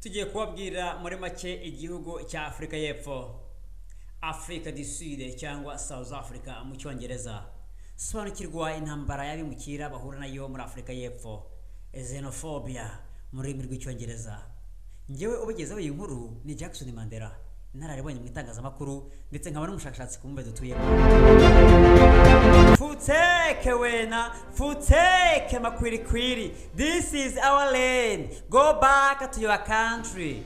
tugiye kubabwira muri make igihugu cya Afrika y'Epfo, Afrika du Sud cyangwa South Africa mu cyongereza. Sobanukirwa intambara y'abimukira bahura nayo muri Afrika y'Epfo, xenophobia mu rurimi rw'icyongereza. Ngewe ubigezeho iyi nkuru ni Jackson Mandela, nararibonye mu itangazamakuru ndetse nkaba n'umushakashatsi ku mbe dutuyemo. Futeke wena, futeke makwirikwiri. This is our land. Go back to your country.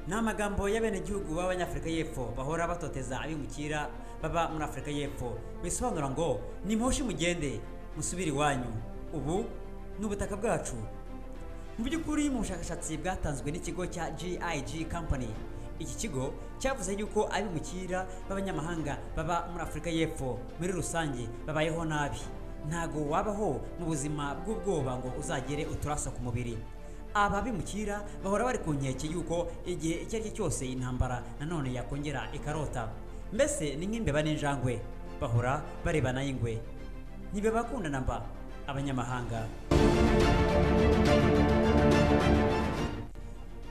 N'amagambo y'abene gihugu b'Abanyafrika y'Epfo bahora batoteza abimukira baba muri Afrika y'Epfo. Bisobanura ngo nimhoshi mugende musubiri wanyu. Ubu n'ubutaka bwacu. Mu by'ukuri mu bushakashatsi bwatanzwe n'ikigo cya GIG Company, iki kigo cyavuze yuko abimukira b'abanyamahanga baba muri Afrika y'Epfo muri rusange babayeho nabi. Ntago wabaho mu buzima bw'ubwoba ngo uzagere uturasa ku mubiri. Ababimukira bahora bari ku nkeke yuko igihe icyo ari cyose intambara nanone yakongera ikarota. Mbese ni nk'imbeba n'injangwe bahora barebana y'ingwe. Nibe bakundana mba abanyamahanga.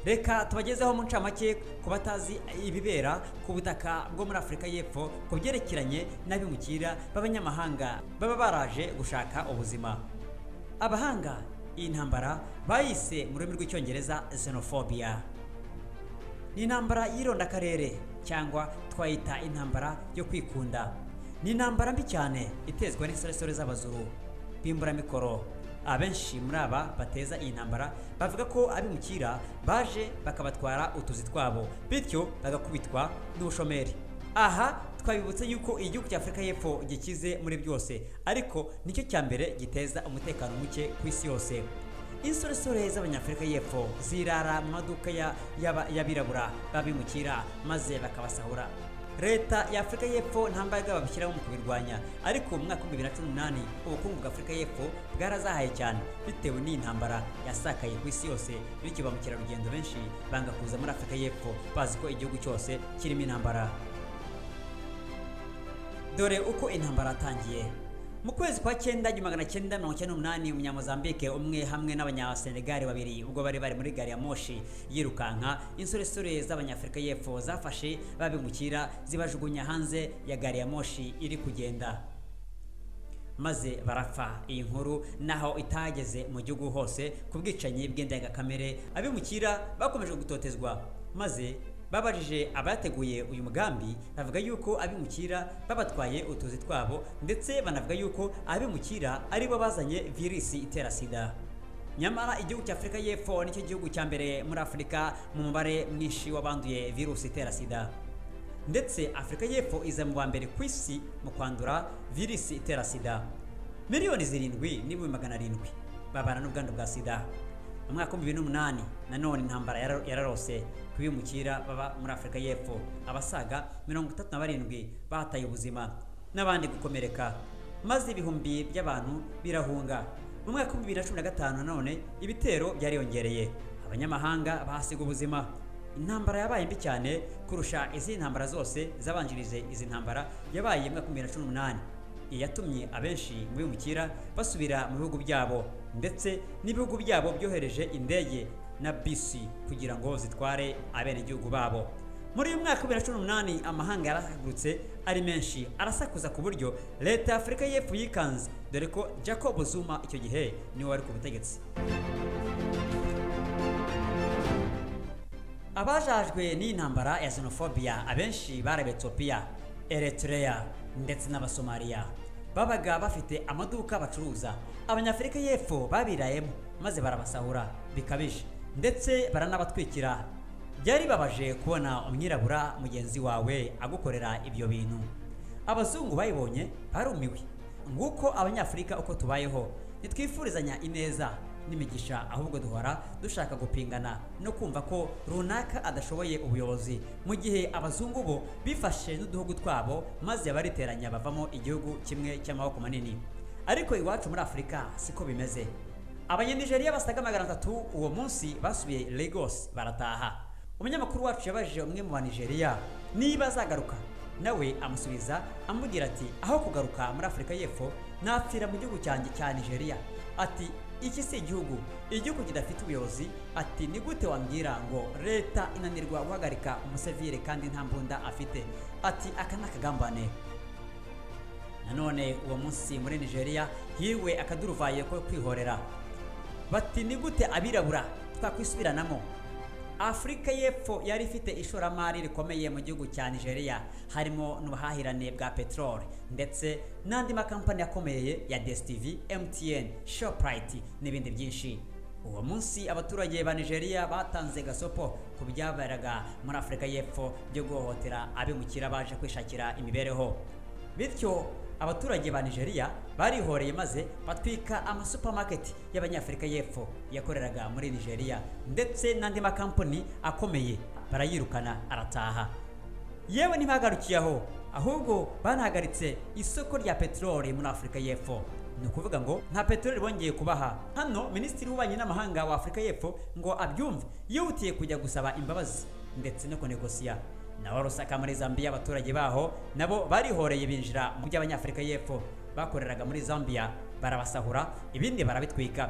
Reka tubagezeho mu ncamake ku batazi ibibera ku butaka bwo muri Afrika y'Epfo ku byerekeranye n'abimukira b'abanyamahanga baba baraje gushaka ubuzima. Abahanga iyi ntambara bayise mu rurimi rw'icyongereza xenophobia. Ni intambara y'ironda karere cyangwa twayita intambara yo kwikunda. Ni intambara mbi cyane itezwa n'insoresore z'abazuru bimbura mikoro. Abenshi muri aba bateza iyi ntambara bavuga ko abimukira baje bakabatwara utuzi twabo bityo bagakubitwa n'ubushomeri. Aha twabibutse yuko igihugu cya Afrika y'Epfo gikize muri byose, ariko nicyo cya mbere giteza umutekano muke ku isi yose. Insoresore z'Abanyafrika y'Epfo zirara mu maduka y'abirabura babimukira maze bakabasahura. Leta ya Afrika y'Epfo nta mbaraga babishyiraho mu kubirwanya, ariko mu mwaka wa 2018 ubukungu bwa Afrika y'Epfo bwarazahaye cyane bitewe n'iyi ntambara yasakaye ku isi yose, bityo ba mukerarugendo benshi banga kuza muri Afrika y'Epfo bazi ko igihugu cyose kirimo intambara. Dore uko intambara yatangiye. Mu kwezi kwa 1998 umunyamozambique umwe hamwe n'abanyasenegal babiri ubwo bari muri gari ya moshi yirukanka, insoresore z'Abanyafrika y'Epfo zafashe babimukira zibajugunya hanze ya gari ya moshi iri kugenda maze barapfa. Iyi nkuru naho itageze mu gihugu hose ku bwicanyi bw'indengakamere, abimukira bakomeje gutotezwa maze babajije abateguye uyu mugambi bavuga yuko abimukira babatwaye utuzi twabo ndetse banavuga yuko abimukira ari bo bazanye virusi itera sida. Nyamara igihugu cya Afrika y'Epfo nicyo gihugu cya mbere muri Afrika mu mubare mwinshi w'abanduye virusi itera sida, ndetse Afrika y'Epfo iza mu ba mbere ku isi mu kwandura virusi itera sida. Miliyoni 7,700 babana n'ubwandu bwa sida. Mu mwaka wa 2008 nanone intambara yararose kubimukira baba muri Afrika y'Epfo, abasaga 37 bataye ubuzima n'abandi gukomereka maze ibihumbi by'abantu birahunga. Mu mwaka wa 2015 nanone ibitero byariyongereye, abanyamahanga bahasiga ubuzima. Intambara yabaye mbi cyane kurusha izi ntambara zose zabanjirije izi ntambara yabaye mu mwaka wa 2018. Yatumye abenshi mu bimukira basubira mu bihugu byabo, ndetse n'ibihugu byabo byohereje indege na bisi kugira ngo zitware abene igihugu babo. Muri uyu mwaka wa 2018 amahanga yarahagurutse ari menshi arasakuza ku buryo leta ya Afrika y'Epfo yikanze, dore ko Jacob Zuma icyo gihe niwe wari ku butegetsi. Abajajwe n'intambara ya xenophobia abenshi bari Ethiopia, Eritrea ndetse n'Abasomalia. Babaga bafite amaduka bacuruza. Abanyafrika y'Epfo babirayemo maze barabasahura bikabije ndetse baranabatwikira. Byari babaje kubona umwirabura mugenzi wawe agukorera ibyo bintu. Abazungu bayibonye barumiwe. Nguko Abanyafrika uko tubayeho, nitwifurizanya ineza n'imigisha, ahubwo duhora dushaka gupingana no kumva ko runaka adashoboye ubuyobozi, mu gihe abazungu bo bifashe n'uduhugu twabo maze bariteranya bavamo igihugu kimwe cy'amaboko manini. Ariko iwacu muri Afrika siko bimeze. Abanyanigeria basaga 300 uwo munsi basubiye Lagos barataha. Umunyamakuru wacu yabajije umwe mu Banigeria niba azagaruka, nawe amusubiza amubwira ati aho kugaruka muri Afrika y'Epfo napfira mu gihugu cyanjye cya Nigeria. Ati iki si igihugu kidafite ubuyobozi. Ati ni gute wambwira ngo leta inanirwa guhagarika umusivile kandi nta mbunda afite? Ati aka nakagambane. Nanone uwo munsi muri Nigeria hiwe akaduruvaye ko kwihorera. Bati ni gute abirabura twakwisubiranamo? Afrika y'Epfo yari ifite ishoramari rikomeye mu gihugu cya Nigeria, harimo n'ubuhahirane bwa petrol ndetse n'andi makampani akomeye ya DSTV, MTN, Shoprite n'ibindi byinshi. Uwo munsi abaturage ba Nigeria batanze gasopo ku byaberaga muri Afrika y'Epfo byo guhohotera abimukira baje kwishakira imibereho. Bityo abaturage ba Nigeria barihoreye maze batwika amasupermarket y'abanyafrika y'Epfo yakoreraga muri Nigeria ndetse n'andi makampani akomeye barayirukana arataha. Yewe ntibagarukiye aho, ahubwo banahagaritse isoko rya petroli muri Afrika y'Epfo. Ni ukuvuga ngo nta petroli bongeye kubaha. Hano Minisitiri w'Ububanyi n'Amahanga wa Afrika y'Epfo ngo abyumve yihutiye kujya gusaba imbabazi ndetse no kunegosiya. Naho Lusaka muri Zambia abaturage baho nabo barihoreye binjira mu by'abanyafrika y'Epfo bakoreraga muri Zambia, barabasahura ibindi barabitwika.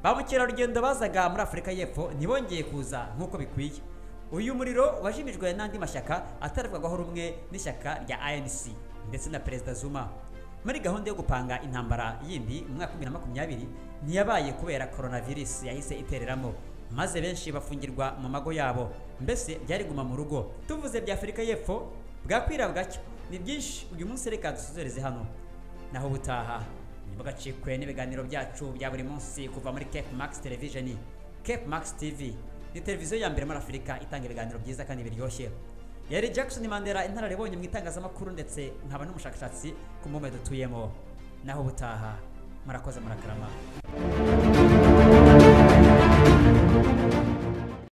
Ba mukerarugendo bazaga muri Afrika y'Epfo ntibongeye kuza nk'uko bikwiye. Uyu muriro wajimijwe n'andi mashyaka atarivugwaho rumwe n'ishyaka rya ANC ndetse na Perezida Zuma. Muri gahunda yo gupanga intambara yindi mu mwaka 2020 ntiyabaye kubera coronavirus yahise itereramo, maze benshi bafungirwa mu mago yabo, mbese byari guma mu rugo. Tuvuze bya Afrika y'Epfo bwakwira bwacyo ni byinshi. Uyu munsi reka dusuzereze hano, naho butaha ntibagacikwe n'ibiganiro byacu bya buri munsi kuva muri Cape Max Television. Cape Max TV ni televiziyo ya mbere muri Afrika itanga ibiganiro byiza kandi biryoshye. Yari Jackson Mandela, inararibonye mu itangazamakuru ndetse nkaba n'umushakashatsi ku mume dutuyemo. Naho butaha murakoze murakarama.